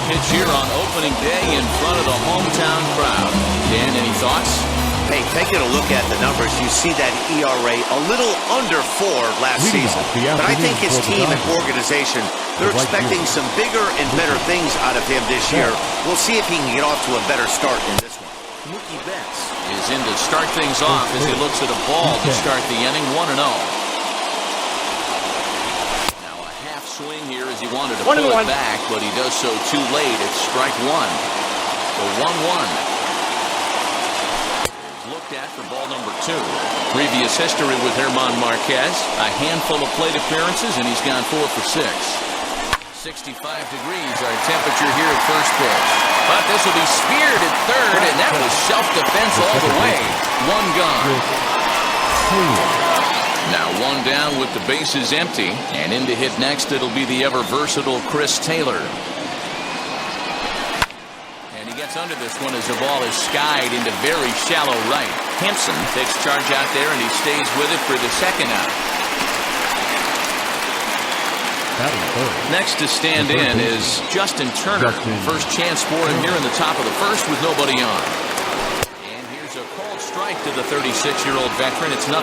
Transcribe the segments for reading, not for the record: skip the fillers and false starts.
pitch here on opening day in front of the hometown crowd. Dan, any thoughts? Hey, taking a look at the numbers, you see that ERA a little under 4 last season. But I think his team and organization, they're expecting some bigger and better things out of him this year. We'll see if he can get off to a better start in this one. Mookie Betts is in to start things off as he looks at a ball to start the inning, 1-0. Now a half swing here as he wanted to pull it back, but he does so too late. It's strike one. The 1-1. Looked at for ball number 2. Previous history with German Marquez. A handful of plate appearances, and he's gone 4 for 6. 65 degrees our temperature here at first pitch. But this will be speared at third, and that was self-defense all the way. One gone. Now one down with the bases empty, and in to hit next it'll be the ever-versatile Chris Taylor. Under this one as the ball is skied into very shallow right. Hampson takes charge out there, and he stays with it for the second out. Next to stand in is Justin Turner. First chance for him here in the top of the first with nobody on. And here's a cold strike to the 36-year-old veteran. It's 0-1.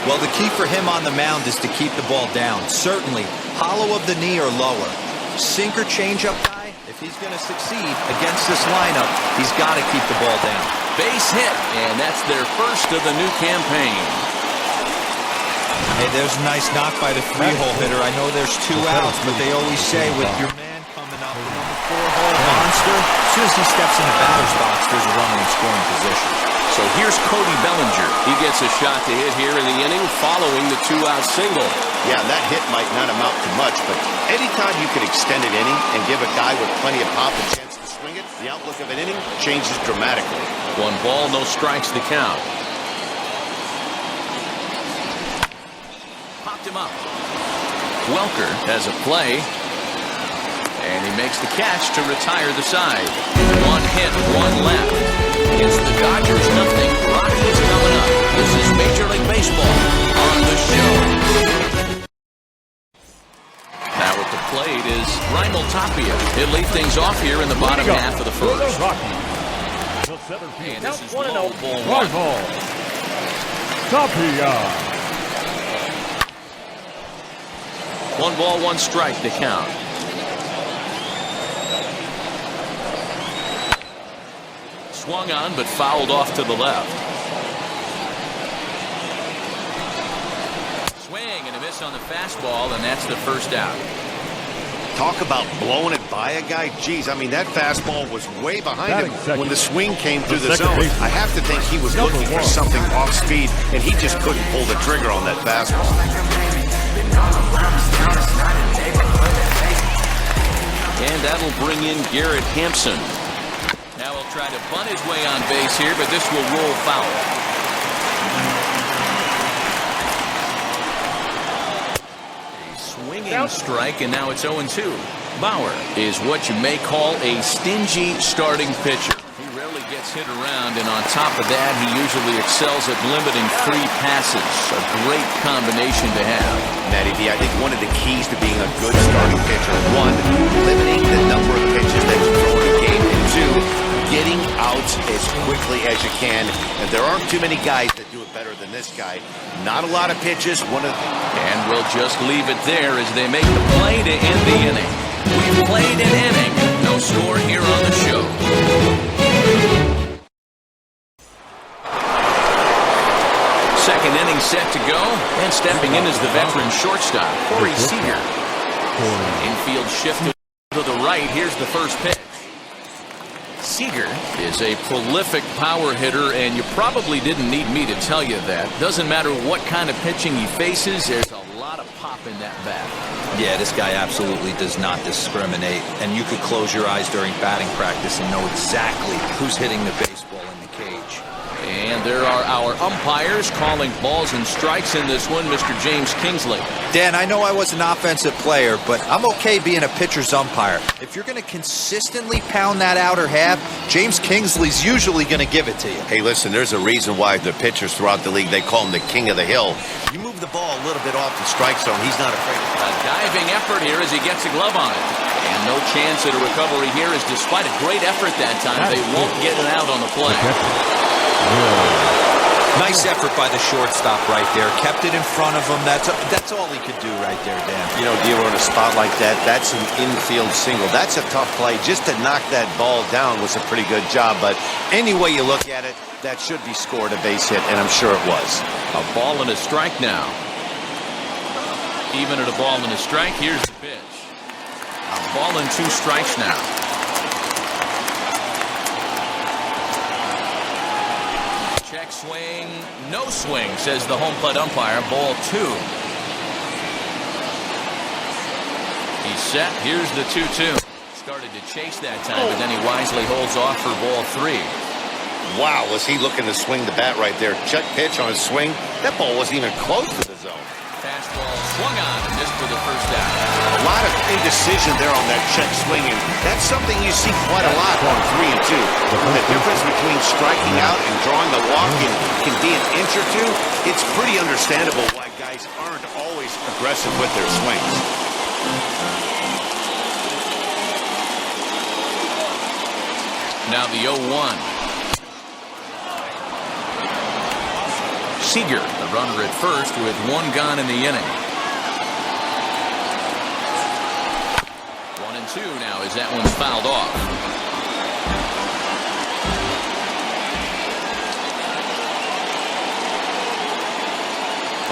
Well, the key for him on the mound is to keep the ball down. Certainly, hollow of the knee or lower. Sinker changeup guy. If he's going to succeed against this lineup, he's got to keep the ball down. Base hit, and that's their first of the new campaign. Hey, there's a nice knock by the 3-hole hitter. I know there's 2 outs, but they always say with your man coming up, the number 4-hole monster, as soon as he steps in the batter's box, there's a runner in scoring position. So here's Cody Bellinger. He gets a shot to hit here in the inning following the 2-out single. Yeah, that hit might not amount to much, but anytime you can extend an inning and give a guy with plenty of pop a chance to swing it, the outlook of an inning changes dramatically. 1 ball, no strikes to count. Popped him up. Welker has a play, and he makes the catch to retire the side. 1 hit, 1 left. Against the Dodgers, nothing. Rockies coming up. This is Major League Baseball on the show. Now at the plate is Raimel Tapia. He'll lead things off here in the bottom half of the first. And this is low ball 1. Tapia. 1 ball, 1 strike to count. Swung on, but fouled off to the left. Swing and a miss on the fastball, and that's the first out. Talk about blowing it by a guy. Geez, I mean, that fastball was way behind him when the swing came through the zone. I have to think he was looking for something off speed, and he just couldn't pull the trigger on that fastball. And that'll bring in Garrett Hampson. Now he'll try to bunt his way on base here, but this will roll foul. A swinging strike, and now it's 0-2. Bauer is what you may call a stingy starting pitcher. He rarely gets hit around, and on top of that, he usually excels at limiting free passes. A great combination to have. Matty B, I think one of the keys to being a good starting pitcher, 1, limiting the number of pitches that you throw in a game, and 2, getting outs as quickly as you can. And there aren't too many guys that do it better than this guy. Not a lot of pitches. And we'll just leave it there as they make the play to end the inning. We've played an inning. No score here on the show. Second inning set to go. And stepping in is the veteran shortstop, Corey Seager. Infield shift to the right. Here's the first pitch. Seager is a prolific power hitter, and you probably didn't need me to tell you that. Doesn't matter what kind of pitching he faces, there's a lot of pop in that bat. Yeah, this guy absolutely does not discriminate, and you could close your eyes during batting practice and know exactly who's hitting the baseball in the cage. And there are our umpires calling balls and strikes in this one, Mr. James Kingsley. Dan, I know I was an offensive player, but I'm okay being a pitcher's umpire. If you're going to consistently pound that outer half, James Kingsley's usually going to give it to you. Hey, listen, there's a reason why the pitchers throughout the league, they call him the king of the hill. You move the ball a little bit off the strike zone, he's not afraid. A diving effort here as he gets a glove on it. And no chance at a recovery here, as despite a great effort that time, they won't get it out on the play. Nice effort by the shortstop right there. Kept it in front of him. That's all he could do right there, Dan. You know, Dero, in a spot like that, that's an infield single. That's a tough play. Just to knock that ball down was a pretty good job. But any way you look at it, that should be scored a base hit, and I'm sure it was. A ball and a strike now. Even at a ball and a strike, here's the pitch. A ball and 2 strikes now. Check swing, no swing, says the home plate umpire. Ball 2. He's set. Here's the 2-2. Started to chase that time, but then he wisely holds off for ball 3. Wow, was he looking to swing the bat right there. Check pitch on his swing. That ball wasn't even close to the zone. Fastball swung on and missed for the first out. A lot of indecision there on that check swing, and that's something you see quite a lot on 3 and 2. The difference between striking out and drawing the walk can be an inch or two. It's pretty understandable why guys aren't always aggressive with their swings. Now the 0-1. Seager, the runner at first, with 1 gone in the inning. 1-2 now as that one's fouled off.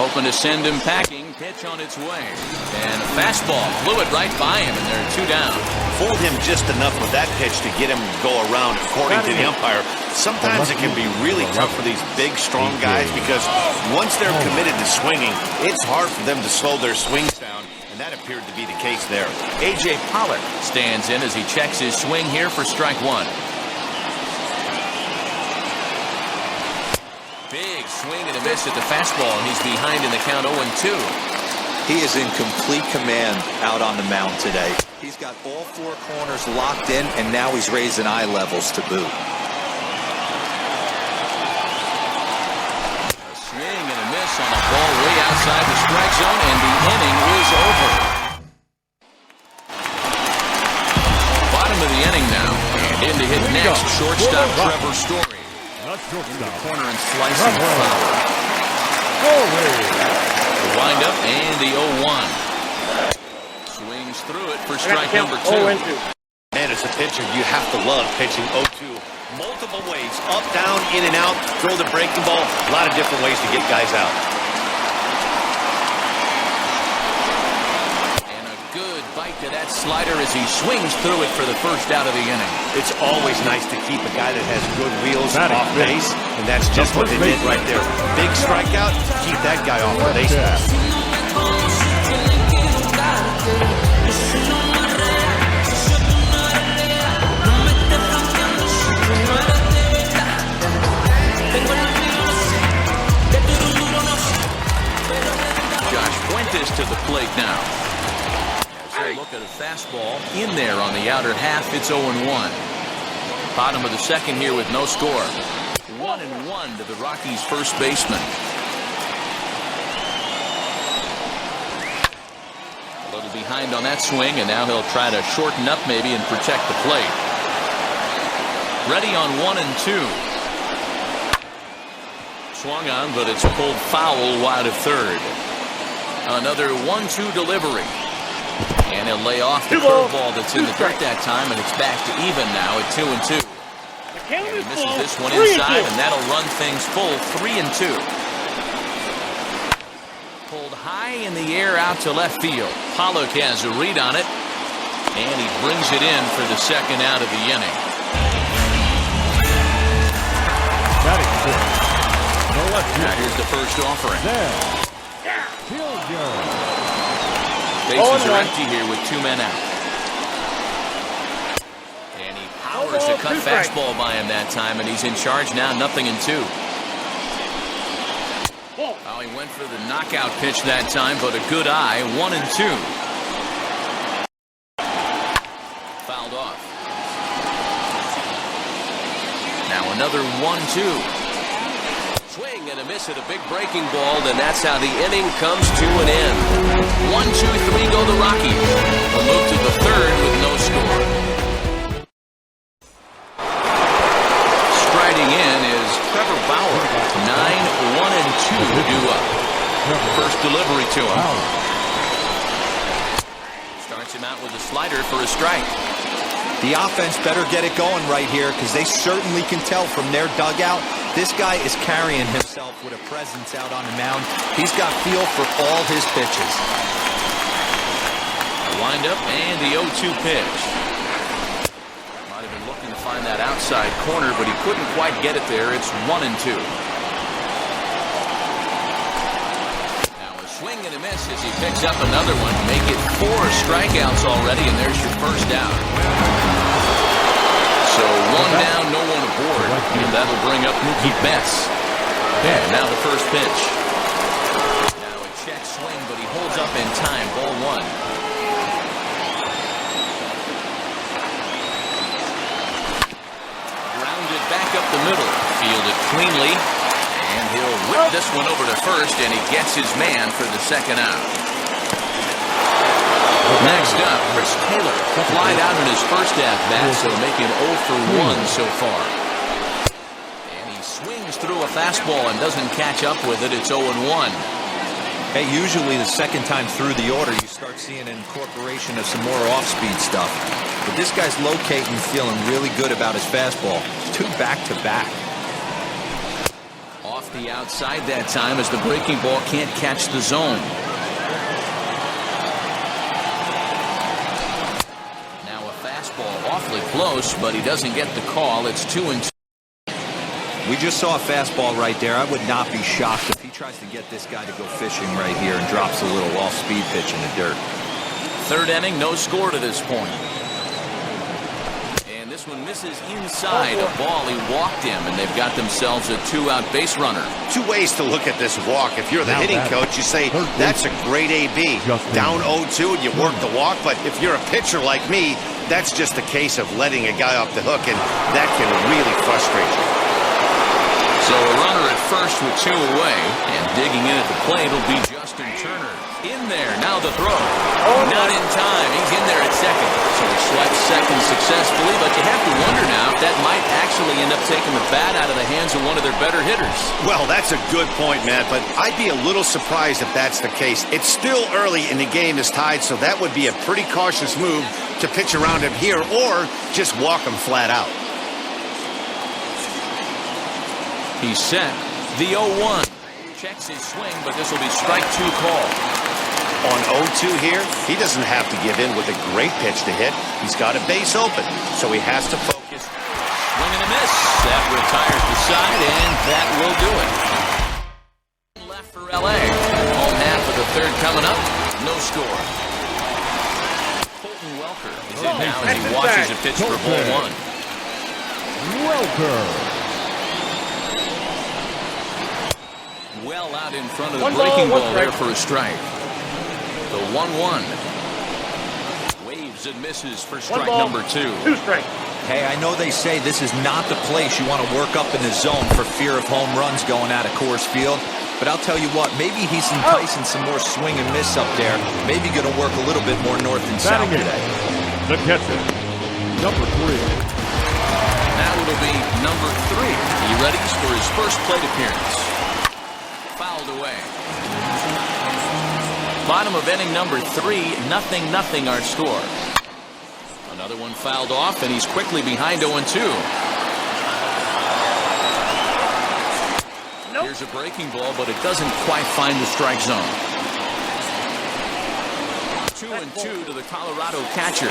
Hoping to send him packing. Pitch on its way. And a fastball blew it right by him, and they're 2 down. Fooled him just enough with that pitch to get him to go around, according to the umpire. Sometimes it can be really tough for these big, strong guys because once they're committed to swinging, it's hard for them to slow their swings down, and that appeared to be the case there. A.J. Pollock stands in as he checks his swing here for strike 1. Big swing and a miss at the fastball, and he's behind in the count 0-2. He is in complete command out on the mound today. He's got all 4 corners locked in, and now he's raising eye levels to boot. A swing and a miss on a ball way outside the strike zone, and the inning is over. Bottom of the inning now, and in to hit next, shortstop Trevor Story. Corner and slicing foul. The windup and the 0-1. Swings through it for strike number 2. Man, as a pitcher, you have to love pitching 0-2 multiple ways. Up, down, in and out, throw the breaking ball. A lot of different ways to get guys out. And a good bite to that slider as he swings through it for the first out of the inning. It's always nice to keep a guy that has good wheels off base, and that's just what they did right there. Big strikeout, keep that guy off the base path. Josh Fuentes to the plate now. As they look at a fastball in there on the outer half, it's 0-1. Bottom of the second here with no score. 1-1 to the Rockies' first baseman. A little behind on that swing, and now he'll try to shorten up maybe and protect the plate. Ready on 1-2. Swung on, but it's pulled foul wide of third. Another 1-2 delivery. And he'll lay off the curveball that's in the dirt that time, and it's back to even now at 2-2. And he misses this one inside, and that'll run things full 3-2. Pulled high in the air out to left field. Pollock has a read on it, and he brings it in for the second out of the inning. Now here's the first offering. Bases are empty here with 2 men out. And he powers a cut fastball by him that time, and he's in charge now, 0-2. Oh, he went for the knockout pitch that time, but a good eye, 1-2. Fouled off. Now another 1-2. Swing swing and a miss at a big breaking ball, and that's how the inning comes to an end. 1, 2, 3 go the Rockies. We'll move to the third with no score. Striding in is Trevor Bauer. 9, 1, and 2 due up. First delivery to him. Starts him out with a slider for a strike. The offense better get it going right here because they certainly can tell from their dugout this guy is carrying himself with a presence out on the mound. He's got feel for all his pitches. Wind up and the 0-2 pitch. Might have been looking to find that outside corner, but he couldn't quite get it there. It's 1 and 2. Now a swing and a miss as he picks up another one. Make it 4 strikeouts already, and there's your first out. So 1 down, no one aboard, and that'll bring up Mookie Betts. And now the first pitch. Now a check swing, but he holds up in time. Ball 1. Grounded back up the middle. Fielded cleanly. And he'll whip this one over to first, and he gets his man for the second out. Next up, Chris Taylor. Flied out in his first at-bat, so making 0 for 1 so far. And he swings through a fastball and doesn't catch up with it. It's 0 and 1. Hey, usually the second time through the order, you start seeing an incorporation of some more off-speed stuff. But this guy's locating, feeling really good about his fastball. 2 back-to-back. Off the outside that time as the breaking ball can't catch the zone. Now a fastball awfully close, but he doesn't get the call. It's 2 and 2. We just saw a fastball right there. I would not be shocked if he tries to get this guy to go fishing right here and drops a little off-speed pitch in the dirt. Third inning, no score to this point. And this one misses inside a ball. He walked him, and they've got themselves a 2-out base runner. 2 ways to look at this walk. If you're the hitting coach, you say, that's a great AB. Down 0-2 and you work the walk, but if you're a pitcher like me, that's just a case of letting a guy off the hook, and that can really frustrate you. So a runner at first with 2 away, and digging in at the plate will be Justin Turner. In there, now the throw. Not in time, he's in there at second. So he swipes second successfully, but you have to wonder now if that might actually end up taking the bat out of the hands of one of their better hitters. Well, that's a good point, Matt, but I'd be a little surprised if that's the case. It's still early and the game is tied, so that would be a pretty cautious move to pitch around him here or just walk him flat out. He's set. The 0-1. Checks his swing, but this will be strike 2 call. On 0-2 here, he doesn't have to give in with a great pitch to hit. He's got a base open, so he has to focus. Swing and a miss. That retires the side, and that will do it. Left for L.A. Home half of the third coming up. No score. Colton Welker is in now as he watches a pitch for ball 1. Welker. Well out in front of the breaking ball there for a strike. The 1-1. Waves and misses for strike number 2. 2 strikes. Hey, I know they say this is not the place you want to work up in the zone for fear of home runs going out of Coors Field. But I'll tell you what, maybe he's enticing some more swing and miss up there. Maybe going to work a little bit more north and south today. The catcher, number 3. Now it'll be number 3. He readies for his first plate appearance. Fouled away. Bottom of inning number 3, 0-0 our score. Another one fouled off, and he's quickly behind 0-2. Nope. Here's a breaking ball, but it doesn't quite find the strike zone. 2-2 to the Colorado catcher.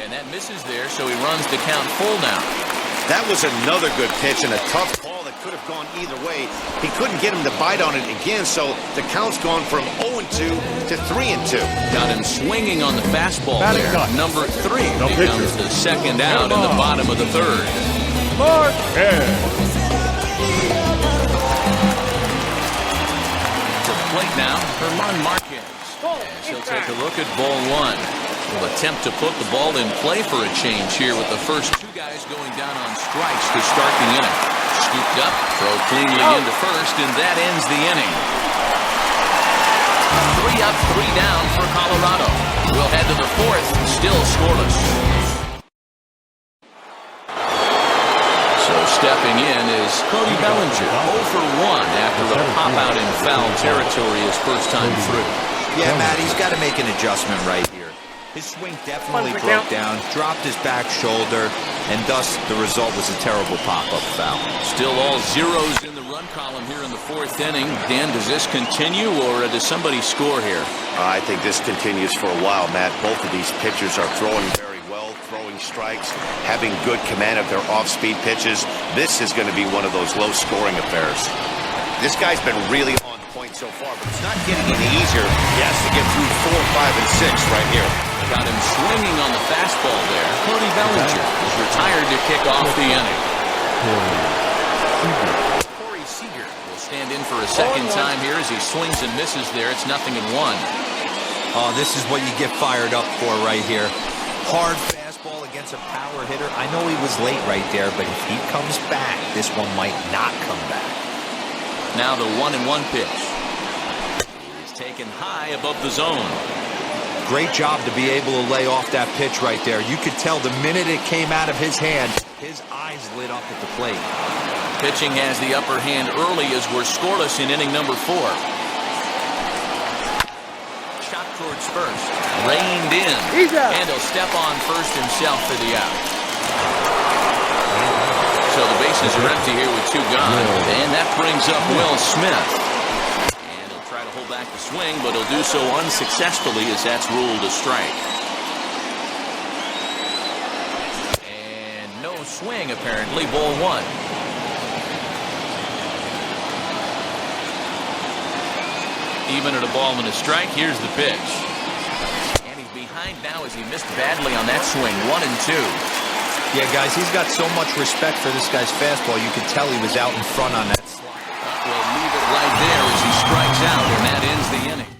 And that misses there, so he runs the count full now. That was another good pitch and a tough ball that could have gone either way. He couldn't get him to bite on it again, so the count's gone from 0-2 to 3-2. Got him swinging on the fastball there. Number 3 becomes the second out in the bottom of the third. To the plate now, Herman Marquez. As he'll take a look at ball 1. will attempt to put the ball in play for a change here with the first two guys going down on strikes to start the inning. Scooped up, throw cleanly into first, and that ends the inning. 3 up, 3 down for Colorado. We'll head to the fourth, still scoreless. So stepping in is Cody Bellinger, 0 for 1 after a pop-out in foul territory his first time through. Yeah, Matt, he's got to make an adjustment right here. His swing definitely broke down, dropped his back shoulder, and thus the result was a terrible pop-up foul. Still all zeros in the run column here in the fourth inning. Dan, does this continue, or does somebody score here? I think this continues for a while, Matt. Both of these pitchers are throwing very well, throwing strikes, having good command of their off-speed pitches. This is going to be one of those low-scoring affairs. This guy's been really on point so far, but it's not getting any easier. He has to get through 4, 5, and 6 right here. Got him swinging on the fastball there. Cody Bellinger is retired to kick off the inning. Corey Seager will stand in for a second time here as he swings and misses there. It's 0-1. Oh, this is what you get fired up for right here. Hard fastball against a power hitter. I know he was late right there, but if he comes back, this one might not come back. Now the 1-1 pitch. It's taken high above the zone. Great job to be able to lay off that pitch right there. You could tell the minute it came out of his hand, his eyes lit up at the plate. Pitching has the upper hand early as we're scoreless in inning number 4. Shot towards first. Reined in. And he'll step on first himself for the out. So the bases are empty here with 2 gone. And that brings up Will Smith. Hold back the swing, but he'll do so unsuccessfully as that's ruled a strike. And no swing, apparently. Ball 1. Even at a ball and a strike, here's the pitch. And he's behind now as he missed badly on that swing. 1-2. Yeah, guys, he's got so much respect for this guy's fastball. You could tell he was out in front on that slide. We'll leave it right there as he strikes out, and that ends the inning.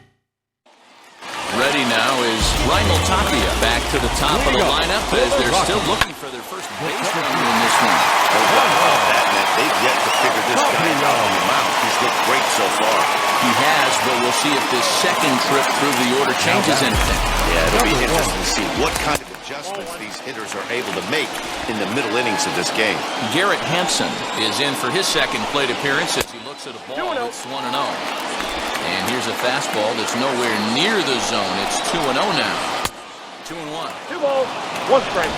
Ready now is Raimel Tapia back to the top of the lineup as they're still looking for their first base runner in this one. Oh, wow, that meant they've yet to figure this guy out on the mound. He's looked great so far. He has, but we'll see if this second trip through the order changes anything. Yeah, it'll be interesting to see what kind of adjustments these hitters are able to make in the middle innings of this game. Garrett Hampson is in for his second plate appearance as he looks at a ball that's 1-0. And here's a fastball that's nowhere near the zone. It's 2-0 now. 2-1. 2 balls, 1 strike.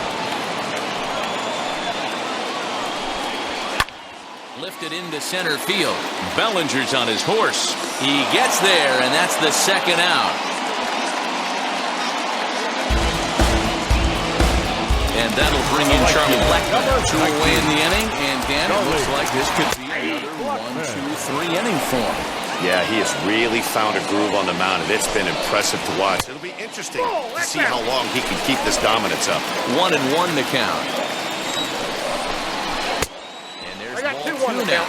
Lifted into center field. Bellinger's on his horse. He gets there, and that's the second out. And that'll bring in Charlie Blackmon. 2 away in the inning, and Dan, it looks like this could be another 1, 2, 3 inning form. Yeah, he has really found a groove on the mound, and it's been impressive to watch. It'll be interesting to see how long he can keep this dominance up. 1-1 the count. And there's ball 2 now.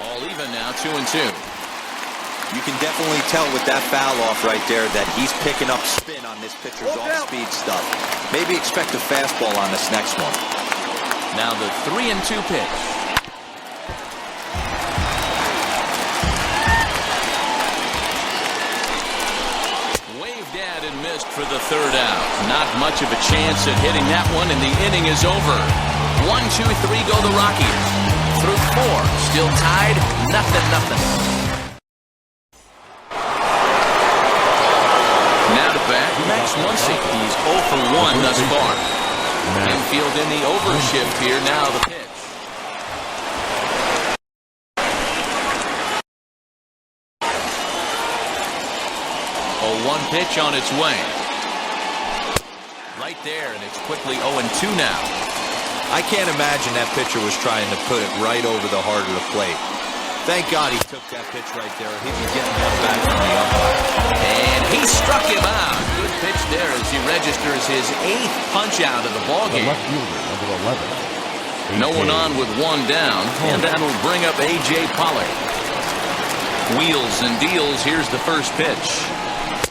All even now, 2-2. You can definitely tell with that foul off right there that he's picking up spin on this pitcher's off-speed stuff. Maybe expect a fastball on this next one. Now the 3-2 pitch. Waved at and missed for the third out. Not much of a chance at hitting that one, and the inning is over. 1, 2, 3 go the Rockies. Through 4, still tied, 0-0. Now to bat, Max Muncy. He's 0 for 1 thus far. Infield in the overshift here. Now the pitch. A 1 pitch on its way. Right there, and it's quickly 0-2 now. I can't imagine that pitcher was trying to put it right over the heart of the plate. Thank God he took that pitch right there. He was getting one back from the umpire. And he struck him out. Good pitch there as he registers his 8th punch out of the ballgame. Left fielder, number 11. No one on with 1 down, and that'll bring up A.J. Pollock. Wheels and deals. Here's the first pitch.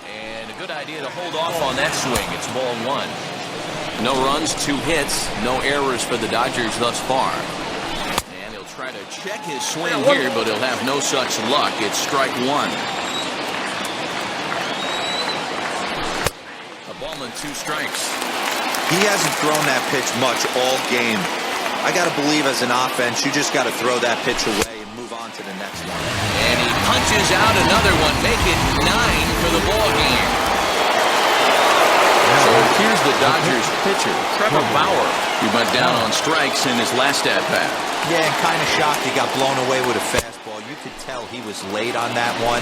And a good idea to hold off on that swing. It's ball one. No runs, 2 hits, no errors for the Dodgers thus far. And he'll try to check his swing here, but he'll have no such luck. It's strike one. A ball and 2 strikes. He hasn't thrown that pitch much all game. I got to believe as an offense, you just got to throw that pitch away and move on to the next one. And he punches out another one, make it 9 for the ball game. So here's the Dodgers pitcher, Trevor Bauer. He went down on strikes in his last at-bat. Yeah, and kind of shocked he got blown away with a fastball. You could tell he was late on that one.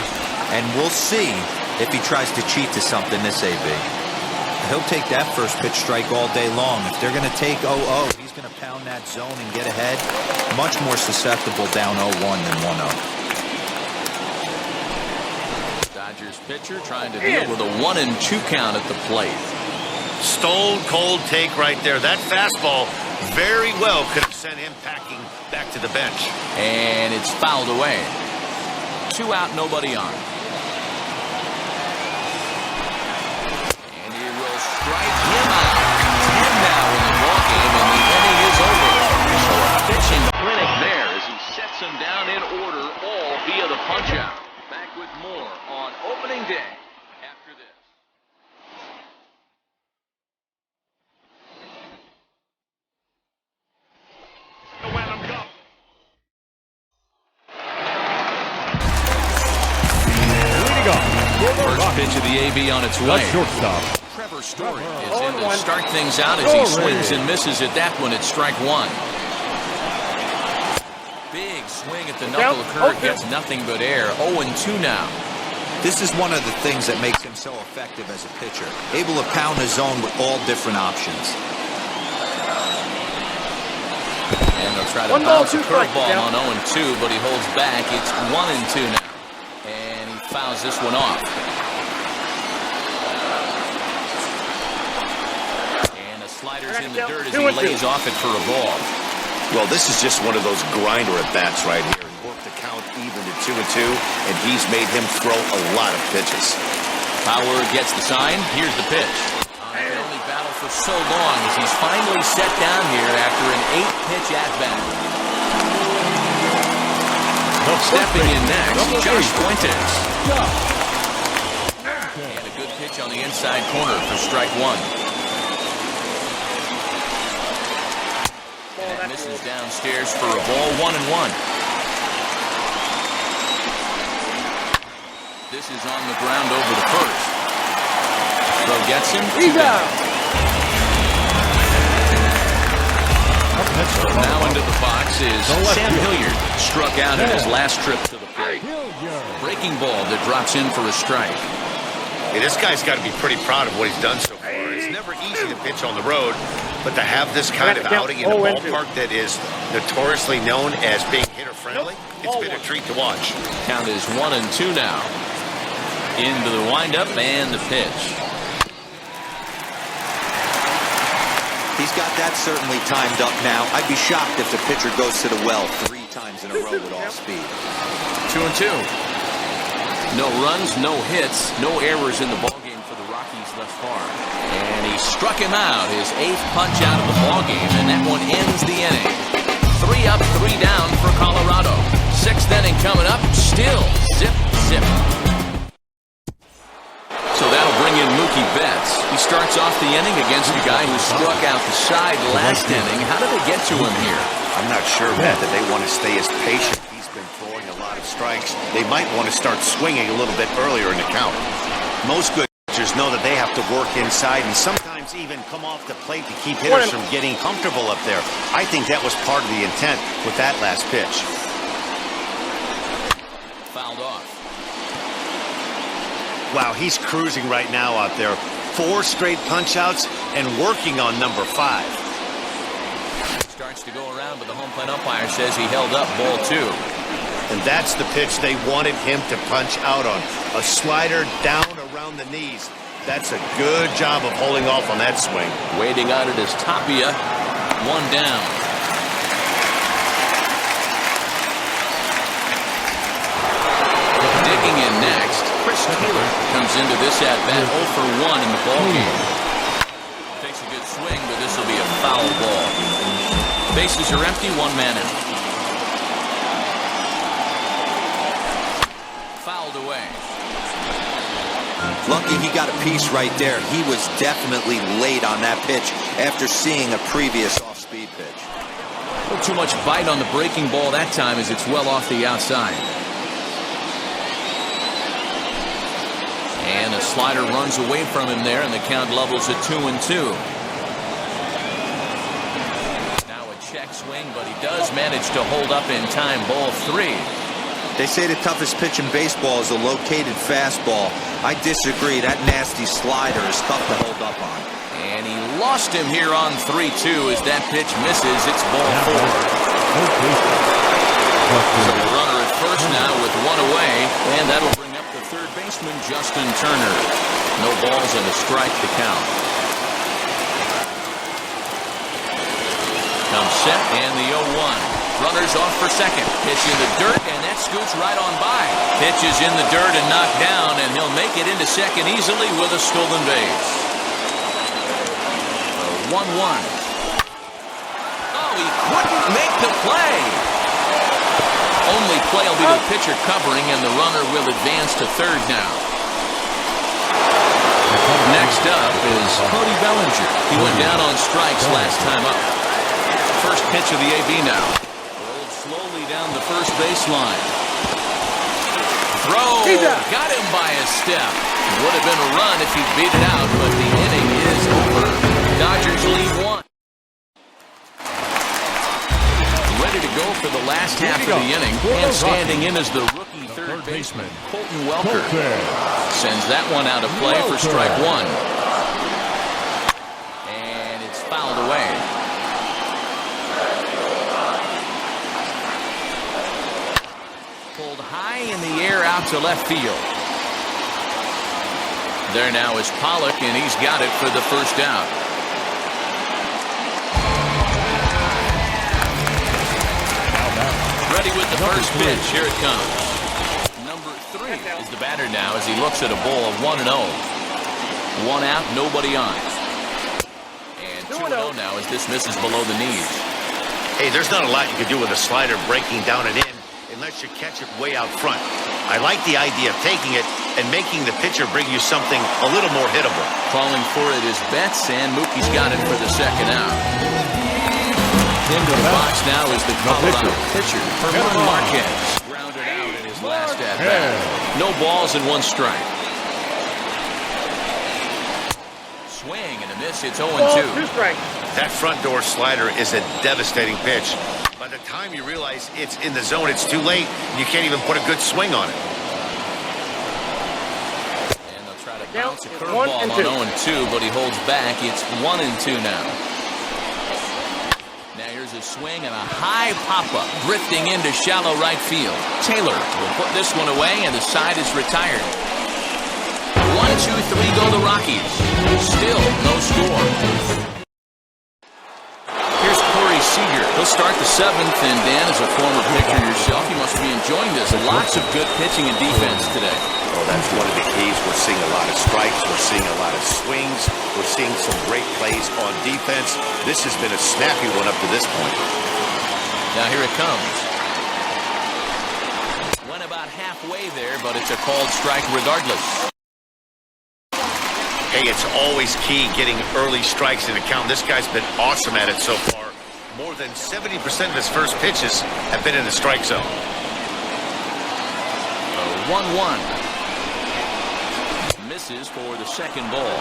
And we'll see if he tries to cheat to something this AB. He'll take that first pitch strike all day long. If they're going to take 0-0, he's going to pound that zone and get ahead. Much more susceptible down 0-1 than 1-0. Dodgers pitcher trying to deal with a 1-2 count at the plate. Stone cold take right there. That fastball very well could have sent him packing back to the bench. And it's fouled away. 2 out, nobody on. And he will strike him out. 10 now in the ball game, and the inning is over. So a pitching clinic there as he sets him down in order, all via the punch-out. Back with more on opening day after this. First pitch of the AB on its way. Trevor Story is in to start things out as he swings and misses at that one at strike one. Big swing at the knuckle curve, gets nothing but air. 0-2 now. This is one of the things that makes him so effective as a pitcher. Able to pound the zone with all different options. And they'll try to bounce a curveball on 0-2, but he holds back. It's 1-2 now. And he fouls this one off. And the slider's in the dirt as he lays off it for a ball. Well, this is just one of those grinder at-bats right here. He worked the count even to 2-2, and he's made him throw a lot of pitches. Power gets the sign. Here's the pitch. He can only battle for so long as he's finally set down here after an 8-pitch at-bat. Stepping in next, Josh Fuentes. And a good pitch on the inside corner for strike one. And misses downstairs for a ball, 1-1. This is on the ground over the first. Throw gets him. He's out. So now into the box is Sam Hilliard. Struck out in his last trip to the plate. Breaking ball that drops in for a strike. Hey, this guy's got to be pretty proud of what he's done so far. It's never easy to pitch on the road, but to have this kind of outing in a ballpark that is notoriously known as being hitter-friendly, it's been a treat to watch. Count is 1-2 now. Into the windup and the pitch. He's got that certainly timed up now. I'd be shocked if the pitcher goes to the well 3 times in a row with all speed. 2-2. No runs, no hits, no errors in the ballgame for the Rockies thus far. And he struck him out, his 8th punch out of the ballgame, and that one ends the inning. 3 up, 3 down for Colorado. 6th inning coming up, still zip, zip. So that'll bring in Mookie Betts. He starts off the inning against a guy who struck out the side last inning. How did they get to him here? I'm not sure, Matt, that they want to stay as patient. He's been throwing a lot of strikes. They might want to start swinging a little bit earlier in the count. Most good pitchers know that they have to work inside and sometimes even come off the plate to keep hitters from getting comfortable up there. I think that was part of the intent with that last pitch. Fouled off. Wow, he's cruising right now out there. 4 straight punch-outs and working on number 5. Starts to go around, but the home plate umpire says he held up ball 2. And that's the pitch they wanted him to punch out on. A slider down around the knees. That's a good job of holding off on that swing. Waiting on it is Tapia. 1 down. Taylor comes into this at-bat 0 for 1 in the ballgame. Takes a good swing, but this will be a foul ball. Bases are empty, 1 man out. Fouled away. Lucky he got a piece right there. He was definitely late on that pitch after seeing a previous off-speed pitch. A little too much bite on the breaking ball that time as it's well off the outside. And the slider runs away from him there, and the count levels at 2-2. Now a check swing, but he does manage to hold up in time. Ball 3. They say the toughest pitch in baseball is a located fastball. I disagree. That nasty slider is tough to hold up on. And he lost him here on 3-2 as that pitch misses. It's ball 4. So the runner at first now with 1 away, and that'll bring up the third baseman, Justin Turner. No balls and a strike to count. Comes set and the 0-1. Runners off for second. Pitch in the dirt, and that scoots right on by. Pitch is in the dirt and knocked down, and he'll make it into second easily with a stolen base. 1-1. Oh, he couldn't make the play. Only play will be the pitcher covering, and the runner will advance to third now. Next up is Cody Bellinger. He went down on strikes last time up. First pitch of the AB now. Slowly down the first baseline. Throw. Got him by a step. Would have been a run if he beat it out, but the inning is over. Dodgers lead 1. Ready to go for the last half of the inning. And standing in as the rookie third baseman, Colton Welker. Sends that one out of play for strike 1. And it's fouled away. High in the air out to left field. There now is Pollock, and he's got it for the first out. Ready with the first pitch. Here it comes. Number 3 is the batter now as he looks at a ball of 1-0. 1 out, nobody on. And 2-0 now as this misses below the knees. Hey, there's not a lot you can do with a slider breaking down and in unless you catch it way out front. I like the idea of taking it and making the pitcher bring you something a little more hittable. Calling for it is Betts, and Mookie's got it for the second out. Into the box now is the Colorado pitcher, Herman Marquez. Grounded out in his last at-bat. No balls and 1 strike. Swing and a miss. It's 0-2. That front door slider is a devastating pitch. By the time you realize it's in the zone, it's too late. You can't even put a good swing on it. And they'll try to bounce a curveball on 0-2, but he holds back. It's 1-2 now. Now here's a swing and a high pop-up, drifting into shallow right field. Taylor will put this one away, and the side is retired. 1-2-3 go the Rockies. Still no score. He'll start the 7th, and Dan, as a former pitcher yourself, you must be enjoying this. Lots of good pitching and defense today. Oh, that's one of the keys. We're seeing a lot of strikes. We're seeing a lot of swings. We're seeing some great plays on defense. This has been a snappy one up to this point. Now here it comes. Went about halfway there, but it's a called strike regardless. Hey, it's always key getting early strikes in the count. This guy's been awesome at it so far. More than 70% of his first pitches have been in the strike zone. 1-1. Misses for the second ball.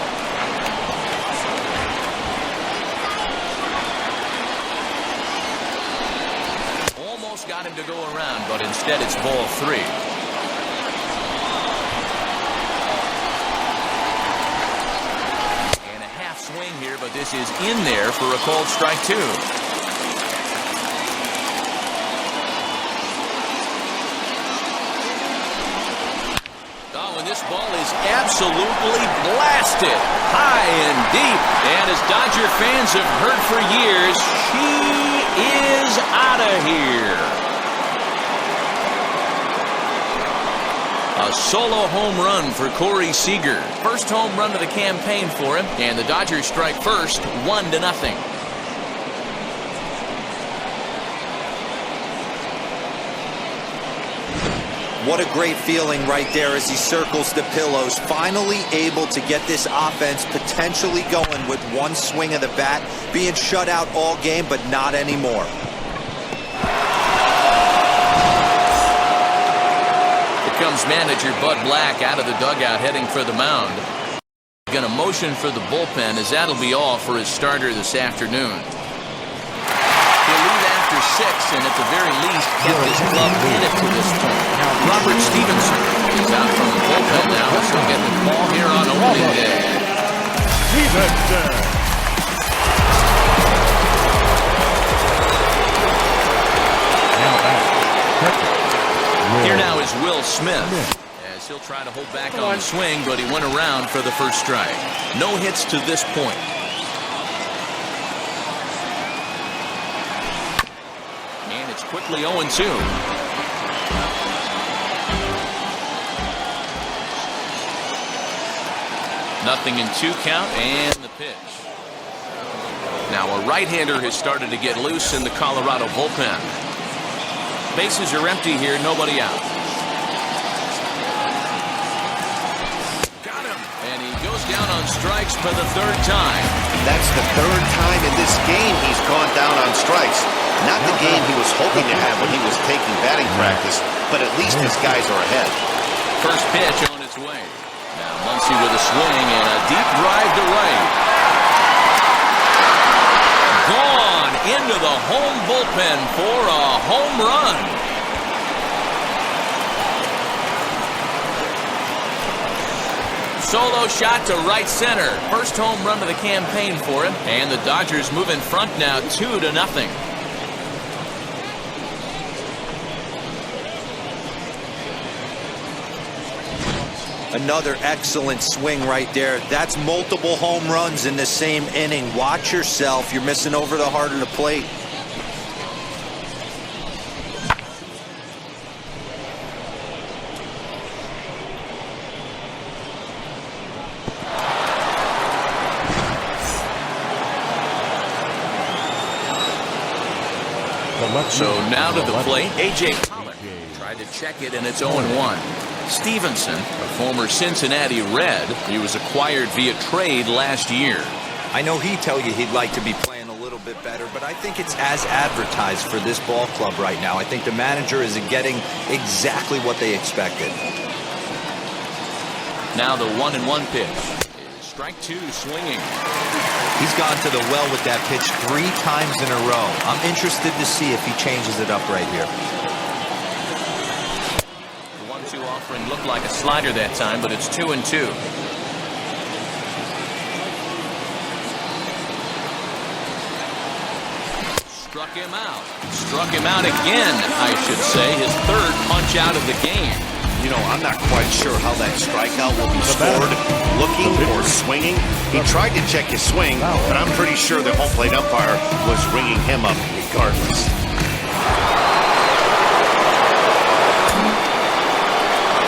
Almost got him to go around, but instead it's ball 3. And a half swing here, but this is in there for a called strike 2. This ball is absolutely blasted high and deep. And as Dodger fans have heard for years, she is out of here. A solo home run for Corey Seager. First home run of the campaign for him, and the Dodgers strike first, 1-0. What a great feeling right there as he circles the pillows. Finally able to get this offense potentially going with one swing of the bat. Being shut out all game, but not anymore. Here comes manager Bud Black out of the dugout heading for the mound. Going to motion for the bullpen as that'll be all for his starter this afternoon. He'll leave after 6 and at the very least kept his club in it to this point. Robert Stevenson is out from the bullpen now as he'll get the call here on opening day. Here now is Will Smith as he'll try to hold back on the swing, but he went around for the first strike. No hits to this point. And it's quickly 0-2. Nothing in 2 count and the pitch. Now a right-hander has started to get loose in the Colorado bullpen. Bases are empty here, nobody out. Got him. And he goes down on strikes for the 3rd time. That's the 3rd time in this game he's gone down on strikes. Not the game he was hoping to have when he was taking batting practice, but at least his guys are ahead. First pitch on its way. Now Muncy with a swing and a deep drive to right. Gone into the home bullpen for a home run. Solo shot to right center. First home run of the campaign for him. And the Dodgers move in front now 2-0. Another excellent swing right there. That's multiple home runs in the same inning. Watch yourself. You're missing over the heart of the plate. So now to the plate, A.J. Pollock tried to check it, and it's 0-1. Stevenson, a former Cincinnati Red, he was acquired via trade last year. I know he'd tell you he'd like to be playing a little bit better, but I think it's as advertised for this ball club right now. I think the manager is getting exactly what they expected. Now the 1-1 pitch. Strike 2 swinging. He's gone to the well with that pitch 3 times in a row. I'm interested to see if he changes it up right here. The 1-2 offering looked like a slider that time, but it's 2-2. Struck him out. Struck him out again, I should say. His 3rd punch out of the game. You know, I'm not quite sure how that strikeout will be scored. Looking or swinging. He tried to check his swing, but I'm pretty sure the home plate umpire was ringing him up regardless.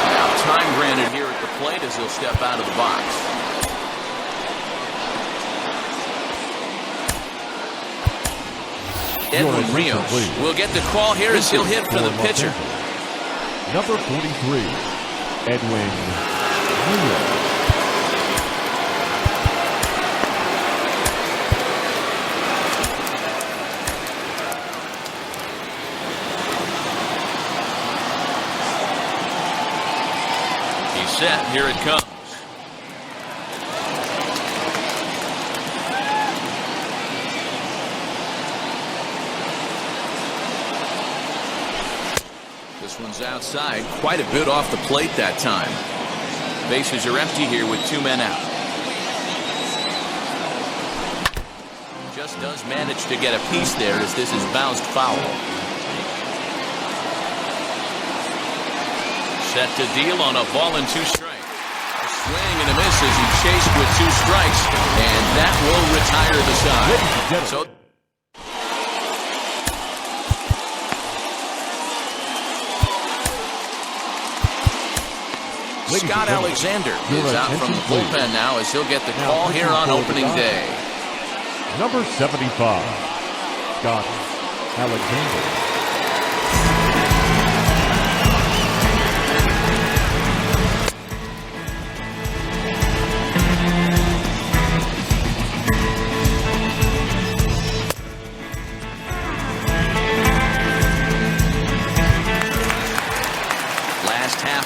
Now time granted here at the plate as he'll step out of the box. Edwin Rios will get the call here as he'll hit for the pitcher. Number 43, Edwin Rios. He's set. Here it comes. This one's outside, quite a bit off the plate that time. Bases are empty here with 2 men out. Just does manage to get a piece there as this is bounced foul. Set to deal on a ball and 2 strikes. A swing and a miss as he chased with 2 strikes, and that will retire the side. So Scott Alexander is out from the bullpen now as he'll get the call here on opening day. Number 75, Scott Alexander.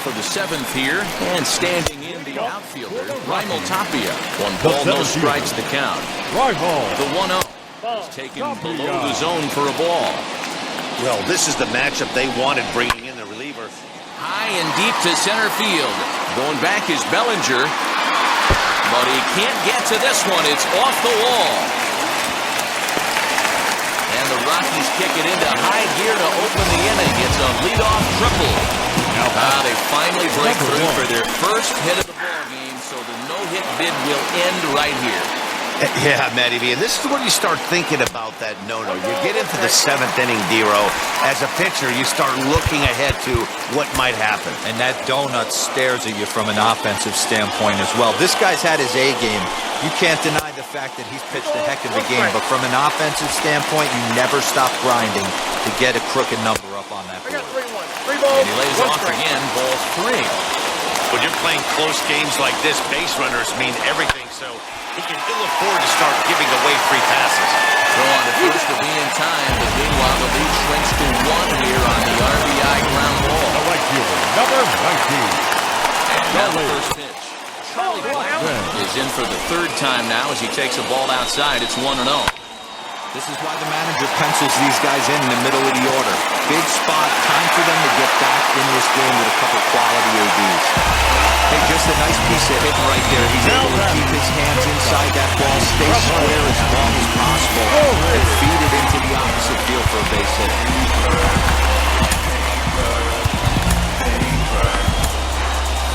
Of the seventh here, and standing in the outfielder, Raimel Tapia. One ball, no strikes the count. The 1-0 is taken below the zone for a ball. Well, this is the matchup they wanted, bringing in the reliever. High and deep to center field. Going back is Bellinger, but he can't get to this one. It's off the wall. And the Rockies kick it into high gear to open the inning. It's a leadoff triple. They finally break through for their first hit of the ball game, so the no-hit bid will end right here. Yeah, Matty V, and this is when you start thinking about that no-no. You get into the seventh inning, D-Row. As a pitcher, you start looking ahead to what might happen. And that donut stares at you from an offensive standpoint as well. This guy's had his A game. You can't deny the fact that he's pitched a heck of a game, but from an offensive standpoint, you never stop grinding to get a crooked number up on that board. And he lays off again, ball 3. When you're playing close games like this, base runners mean everything, so he can ill afford to start giving away free passes. Throw on the first to be in time, but meanwhile the lead shrinks to 1 here on the RBI ground ball. The right fielder, number 19. And now the first pitch. Charlie Blackmon is in for the third time now as he takes a ball outside. It's 1-0. This is why the manager pencils these guys in the middle of the order. Big spot, time for them to get back in this game with a couple quality ABs. Hey, just a nice piece of hitting right there. He's able to keep his hands inside that ball, stay square as long as possible, and feed it into the opposite field for a base hit.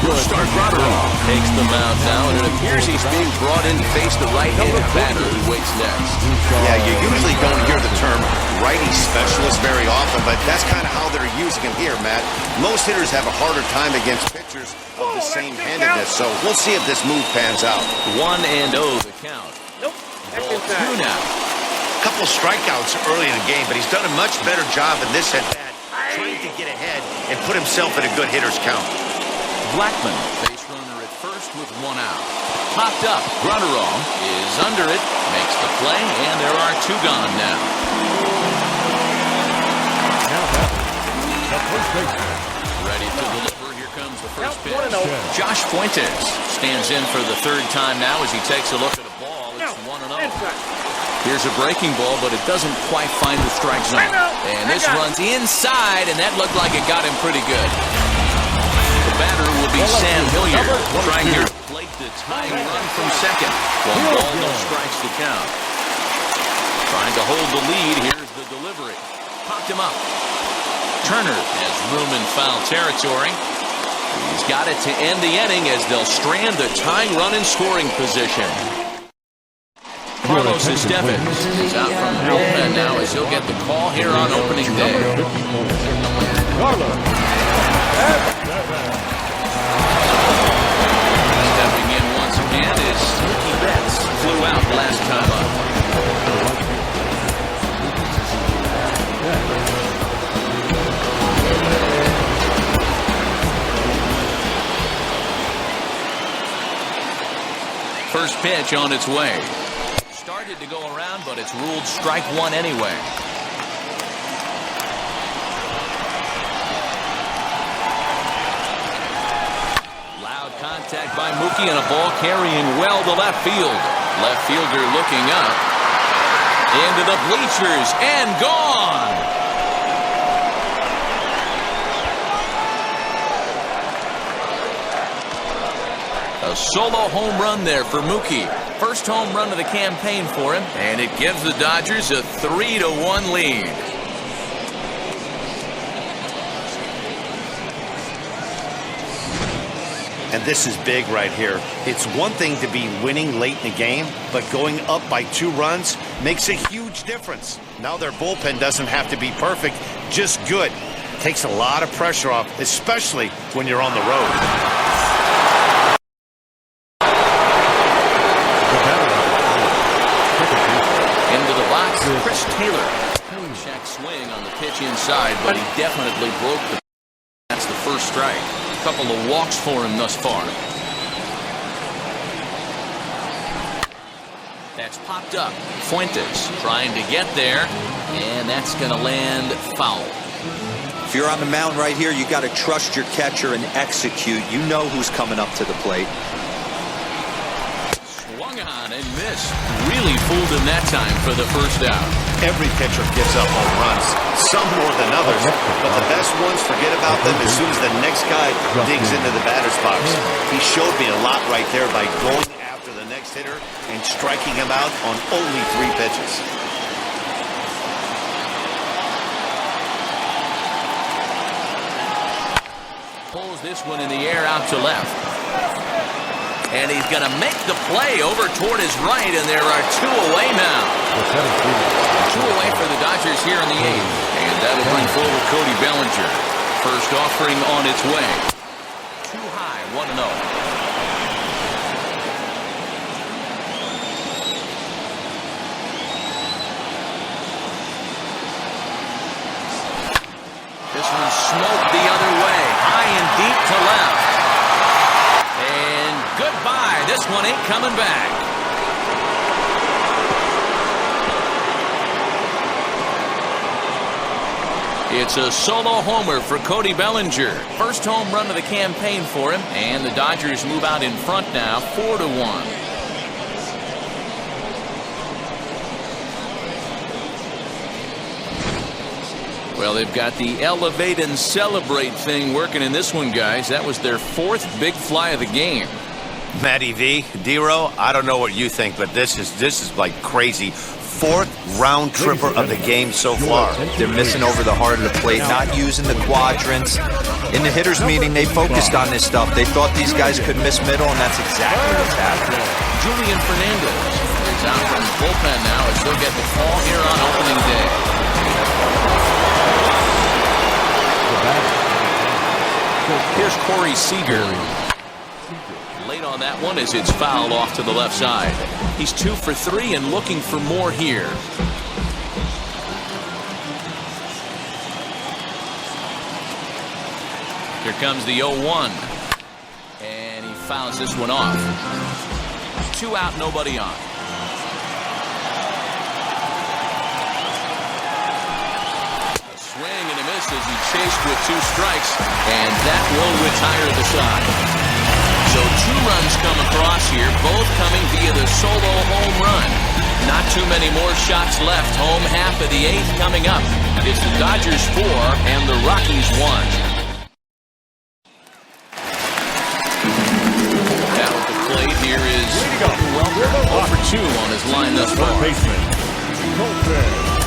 Start Rodderall takes the mound now, and it appears he's being brought in to face the right-handed batter who waits next. Yeah, you usually don't hear the term righty specialist very often, but that's kind of how they're using him here, Matt. Most hitters have a harder time against pitchers of the same handedness, so we'll see if this move pans out. 1-0 the count. Nope. Ball 2 now. A couple strikeouts early in the game, but he's done a much better job in this at-bat, trying to get ahead and put himself in a good hitter's count. Blackmon, base runner at first with 1 out. Popped up, Rodderall is under it, makes the play, and there are 2 gone now. Now the first baseman. Ready to deliver, here comes the first pitch. Josh Fuentes stands in for the third time now as he takes a look at a ball. It's 1-0. Here's a breaking ball, but it doesn't quite find the strike zone. And this runs inside, and that looked like it got him pretty good. The batter will be Sam Hilliard, trying here to plate the tying run from second. 1 ball, no strikes to count. Trying to hold the lead. Here's the delivery. Popped him up. Turner has room in foul territory. He's got it to end the inning as they'll strand the tying run in scoring position. Carlos Estevez is out from the bullpen now as he'll get the call here on opening day. Stepping in once again is Mookie Betts. Flew out last time up. First pitch on its way. Started to go around, but it's ruled strike 1 anyway. Loud contact by Mookie and a ball carrying well to left field. Left fielder looking up. Into the bleachers and gone. A solo home run there for Mookie. First home run of the campaign for him, and it gives the Dodgers a 3-1 lead. And this is big right here. It's one thing to be winning late in the game, but going up by 2 runs makes a huge difference. Now their bullpen doesn't have to be perfect, just good. Takes a lot of pressure off, especially when you're on the road. inside, but he definitely broke the. That's the first strike. A couple of walks for him thus far. That's popped up. Fuentes trying to get there, and that's going to land foul. If you're on the mound right here, you got to trust your catcher and execute. You know who's coming up to the plate. Swung on and missed. Really fooled him that time for the first out. Every pitcher gives up home runs, some more than others, but the best ones forget about them as soon as the next guy digs into the batter's box. He showed me a lot right there by going after the next hitter and striking him out on only 3 pitches. Pulls this one in the air out to left. And he's going to make the play over toward his right, and there are 2 away now. 2 away for the Dodgers here in the 8th. And that'll bring forward Cody Bellinger. First offering on its way. Too high, 1-0. This one smoked the other way. High and deep to left. And goodbye. This one ain't coming back. It's a solo homer for Cody Bellinger. First home run of the campaign for him, and the Dodgers move out in front now, 4-1. Well, they've got the elevate and celebrate thing working in this one, guys. That was their 4th big fly of the game. Matty V, D-Row, I don't know what you think, but this is like crazy. 4th round tripper of the game so far. They're missing over the heart of the plate, not using the quadrants. In the hitters meeting, they focused on this stuff. They thought these guys could miss middle, and that's exactly what's happening. Julian Fernandez is out from the bullpen now as they'll get the call here on opening day. Here's Corey Seager. Late on that one as it's fouled off to the left side. He's 2 for 3 and looking for more here. Here comes the 0-1. And he fouls this one off. 2 out, nobody on. A swing and a miss as he chased with 2 strikes. And that will retire the side. So 2 runs come across here, both coming via the solo home run. Not too many more shots left. Home half of the 8th coming up. It's the Dodgers 4 and the Rockies 1. Now at the plate here is Welker, 0 for 2 on his line thus far.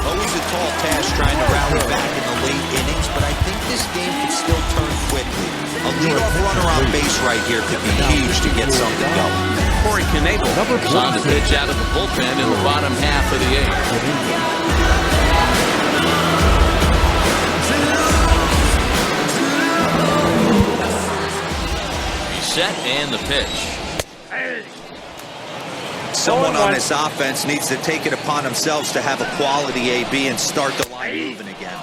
Always a tall task trying to rally back in the late innings, but I think this game could still turn quickly. A leadoff runner on base right here could be huge to get something going. Corey Knebel is on the pitch out of the bullpen in the bottom half of the 8th. He's set and the pitch. Someone on this offense needs to take it upon themselves to have a quality AB and start the line moving again.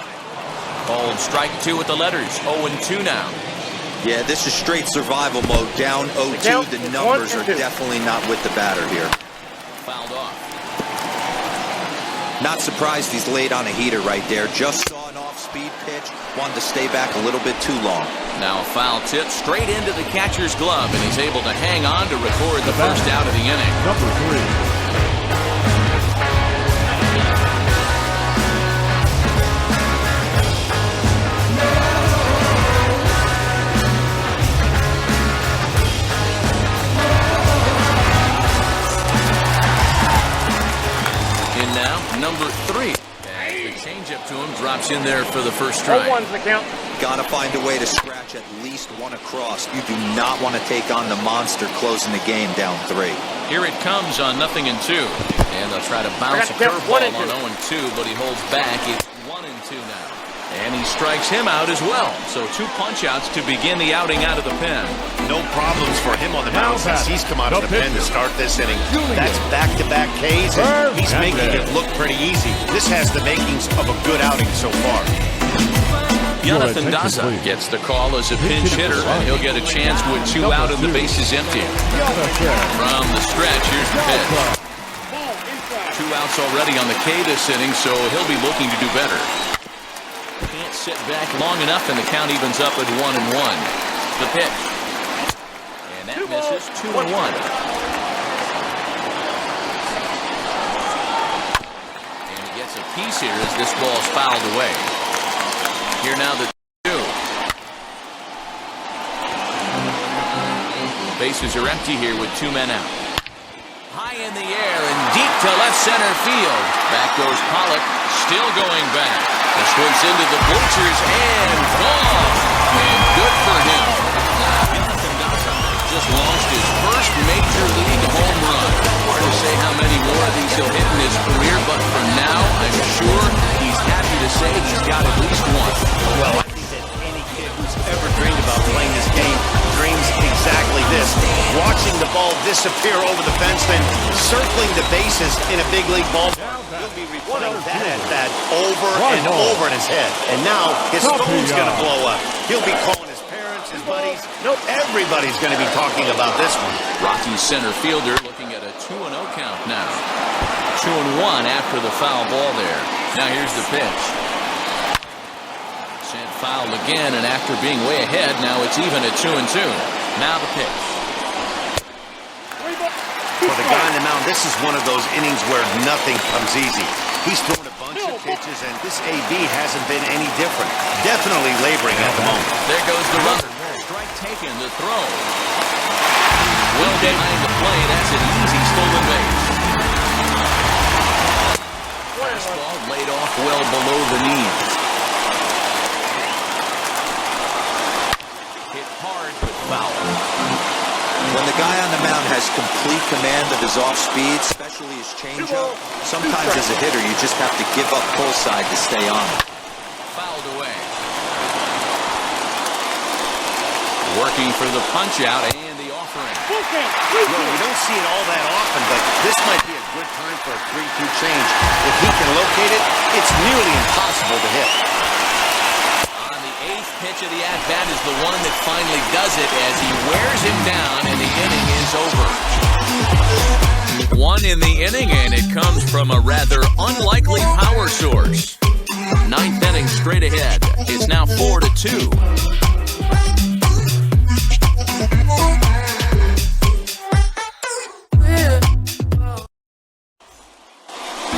Called strike 2 with the letters. 0-2 now. Yeah, this is straight survival mode. Down 0-2. The numbers are definitely not with the batter here. Fouled off. Not surprised he's laid on a heater right there. Just saw an off-speed pitch. Wanted to stay back a little bit too long. Now a foul tip straight into the catcher's glove, and he's able to hang on to record the first out of the inning. Number 3. Number 3. And the changeup to him drops in there for the first strike. 0-1's the count. Gotta find a way to scratch at least 1 across. You do not want to take on the monster closing the game down 3. Here it comes on 0-2. And they'll try to bounce a curveball on 0-2, but he holds back. It's 1-2 now. And he strikes him out as well. So 2 punch-outs to begin the outing out of the pen. No problems for him on the mound since he's come out of the pen to start this inning. That's back-to-back Ks, and he's making it look pretty easy. This has the makings of a good outing so far. Jonathan Daza gets the call as a pinch hitter, and he'll get a chance with 2 out and the bases empty. From the stretch, here's the pitch. 2 outs already on the K this inning, so he'll be looking to do better. Can't sit back long enough, and the count evens up at 1-1. The pitch. And that misses 2-1. And he gets a piece here as this ball's fouled away. Here now the 2. Bases are empty here with 2 men out. High in the air and deep to left center field. Back goes Pollock, still going back. This one's into the bleachers and gone. And good for him. Jonathan Daza just launched his first major league home run. Hard to say how many more of these he'll hit in his career, but for now, I'm sure he's happy to say he's got at least one. Well, I think that any kid who's ever dreamed about playing this game dreams exactly this. Watching the ball disappear over the fence, then circling the bases in a big league ball. He'll be replaying that over and over in his head. And now his phone's going to blow up. He'll be calling his parents, his buddies. Everybody's going to be talking about this one. Rocky's center fielder looking at a 2-0 count now. 2-1 after the foul ball there. Now here's the pitch. Sent foul again, and after being way ahead, now it's even at 2-2. Now the pitch. For the guy on the mound, this is one of those innings where nothing comes easy. He's thrown a bunch of pitches, and this AB hasn't been any different. Definitely laboring at the moment. There goes the runner. Strike taken, the throw. Well behind the plate, that's an easy stolen base. Fastball laid off well below the knees. Hit hard, but foul. When the guy on the mound has complete command of his off speed, especially his changeup, sometimes as a hitter you just have to give up pull side to stay on it. Fouled away. Working for the punch out and the offering. Well, we don't see it all that often, but this might be a good time for a 3-2 change. If he can locate it, it's nearly impossible to hit. On the 8th pitch of the at-bat is the one that finally does it as he wears him down and the inning is over. 1 in the inning, and it comes from a rather unlikely power source. 9th inning straight ahead. It's now 4-2.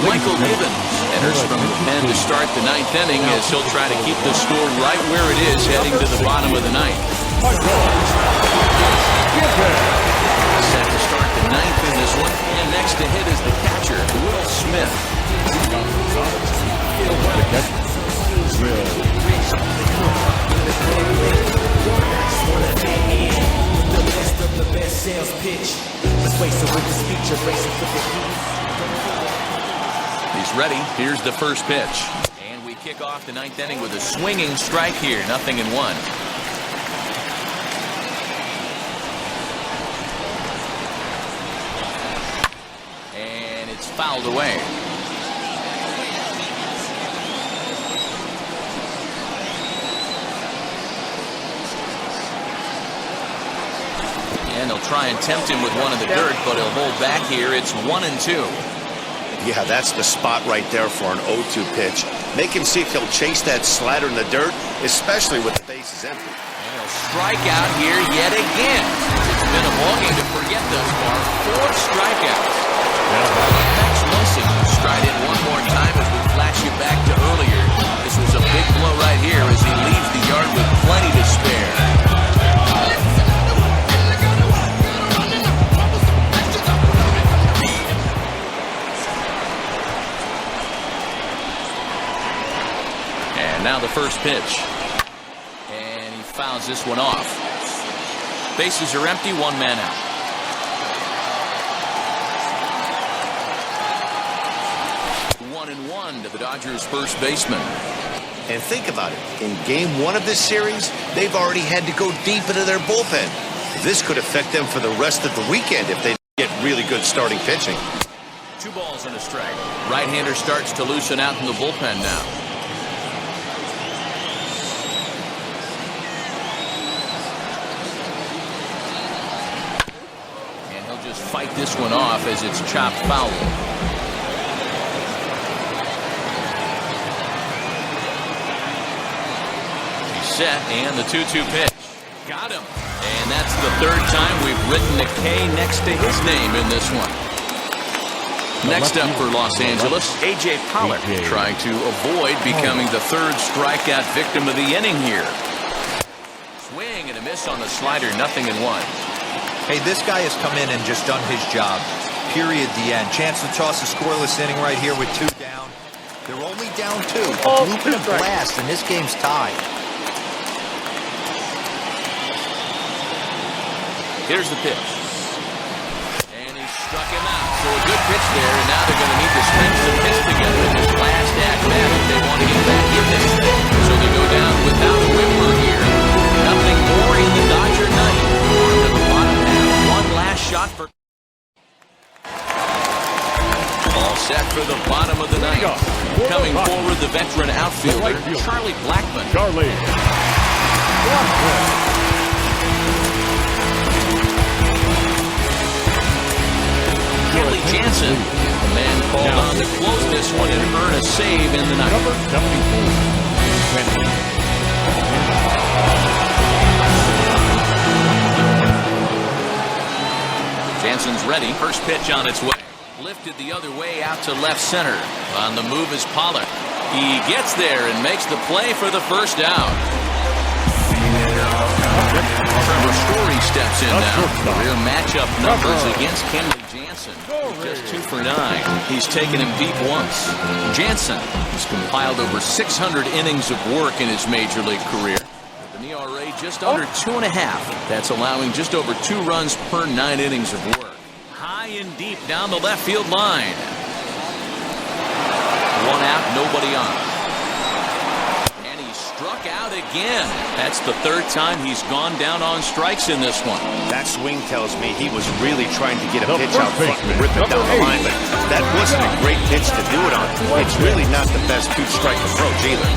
Michael Gibbons enters from the pen to start the 9th inning as he'll try to keep the score right where it is heading to the bottom of the 9th. Set to start the 9th in this one, and next to hit is the catcher, Will Smith. He's ready. Here's the first pitch. And we kick off the 9th inning with a swinging strike here. 0-1. And it's fouled away. And they'll try and tempt him with one in the dirt, but he'll hold back here. It's 1-2. Yeah, that's the spot right there for an 0-2 pitch. Make him see if he'll chase that slider in the dirt, especially with the bases empty. And he'll strike out here yet again. It's been a ballgame to forget thus far. 4 strikeouts. Max Muncy stride in one more time as we flash you back to earlier. This was a big blow right here as he leaves the yard with plenty to spare. Now the first pitch. And he fouls this one off. Bases are empty, 1 man out. 1-1 to the Dodgers' first baseman. And think about it. In game 1 of this series, they've already had to go deep into their bullpen. This could affect them for the rest of the weekend if they get really good starting pitching. 2 balls and a strike. Right-hander starts to loosen out in the bullpen now. Dodgers fight this one off as it's chopped foul. He's set, and the 2-2 pitch. Got him. And that's the third time we've written a K next to his name in this one. Next up for Los Angeles, A.J. Pollock, trying to avoid becoming the third strikeout victim of the inning here. Swing and a miss on the slider, 0-1. Hey, this guy has come in and just done his job. Period, the end. Chance to toss a scoreless inning right here with 2 down. They're only down 2. A bloop and a blast, and this game's tied. Here's the pitch. And he struck him out. So a good pitch there, and now they're going to need to string some hits together in this last at-bat if they want to get back in this thing. So they go down without a whimper here. Nothing more in the Dodger ninth. On to the bottom half. One last shot for... All set for the bottom of the ninth. Coming forward, the veteran outfielder, Charlie Blackmon. Kenley Jansen, the man called on to close this one and earn a save in the ninth. Number 74. Jansen's ready. First pitch on its way. Lifted the other way out to left center. On the move is Pollock. He gets there and makes the play for the first out. Trevor Story steps in now. Career matchup numbers against Kenley Jansen. Just 2 for 9. He's taken him deep once. Jansen has compiled over 600 innings of work in his major league career. With an ERA just under 2.5. That's allowing just over 2 runs per 9 innings of work. High and deep down the left field line. 1 out, nobody on. Struck out again. That's the third time he's gone down on strikes in this one. That swing tells me he was really trying to get a pitch out front and rip it down the line, but that wasn't a great pitch to do it on. It's really not the best 2-strike approach either.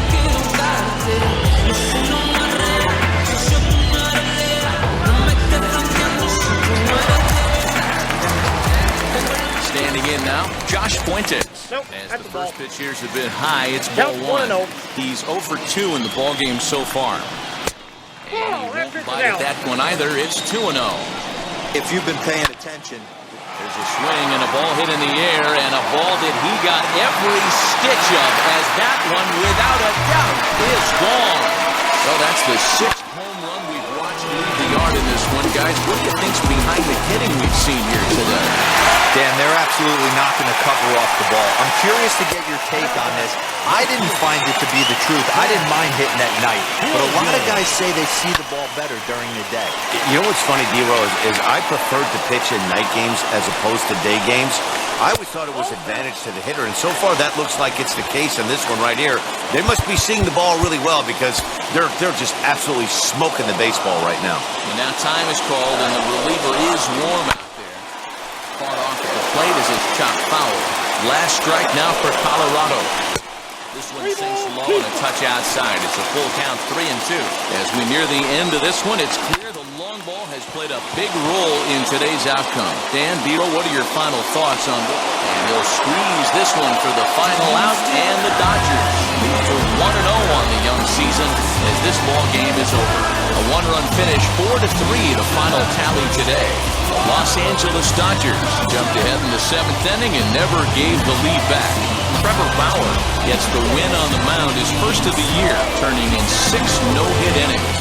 Standing in now, Josh Fuentes. Nope, as that's the the ball. first pitch here's a bit high, it's ball 1. He's 0 for 2 in the ball game so far. And he won't bite at that one either. It's 2-0. If you've been paying attention, there's a swing and a ball hit in the air, and a ball that he got every stitch of, as that one, without a doubt, is gone. So that's the 6th home run we've watched leave the yard in this one. Guys, what do you think's behind the hitting we've seen here today? Dan, they're absolutely not going to cover off the ball. I'm curious to get your take on this. I didn't find it to be the truth. I didn't mind hitting at night. But a lot of guys say they see the ball better during the day. You know what's funny, D-Ro, is I preferred to pitch in night games as opposed to day games. I always thought it was advantage to the hitter, and so far that looks like it's the case in this one right here. They must be seeing the ball really well because they're just absolutely smoking the baseball right now. And now time is called, and the reliever is warm out there. Fought off at the plate as it's chopped foul. Last strike now for Colorado. This one sinks low and a touch outside. It's a full count, 3-2. As we near the end of this one, it's clear the long ball has played a big role in today's outcome. Dan, Vito, what are your final thoughts on this? And they'll squeeze this one for the final out, and the Dodgers move to 1-0 on the young season as this ball game is over. A 1-run finish, 4-3, the final tally today. Los Angeles Dodgers jumped ahead in the 7th inning and never gave the lead back. Trevor Bauer gets the win on the mound, his first of the year, turning in 6 no-hit innings.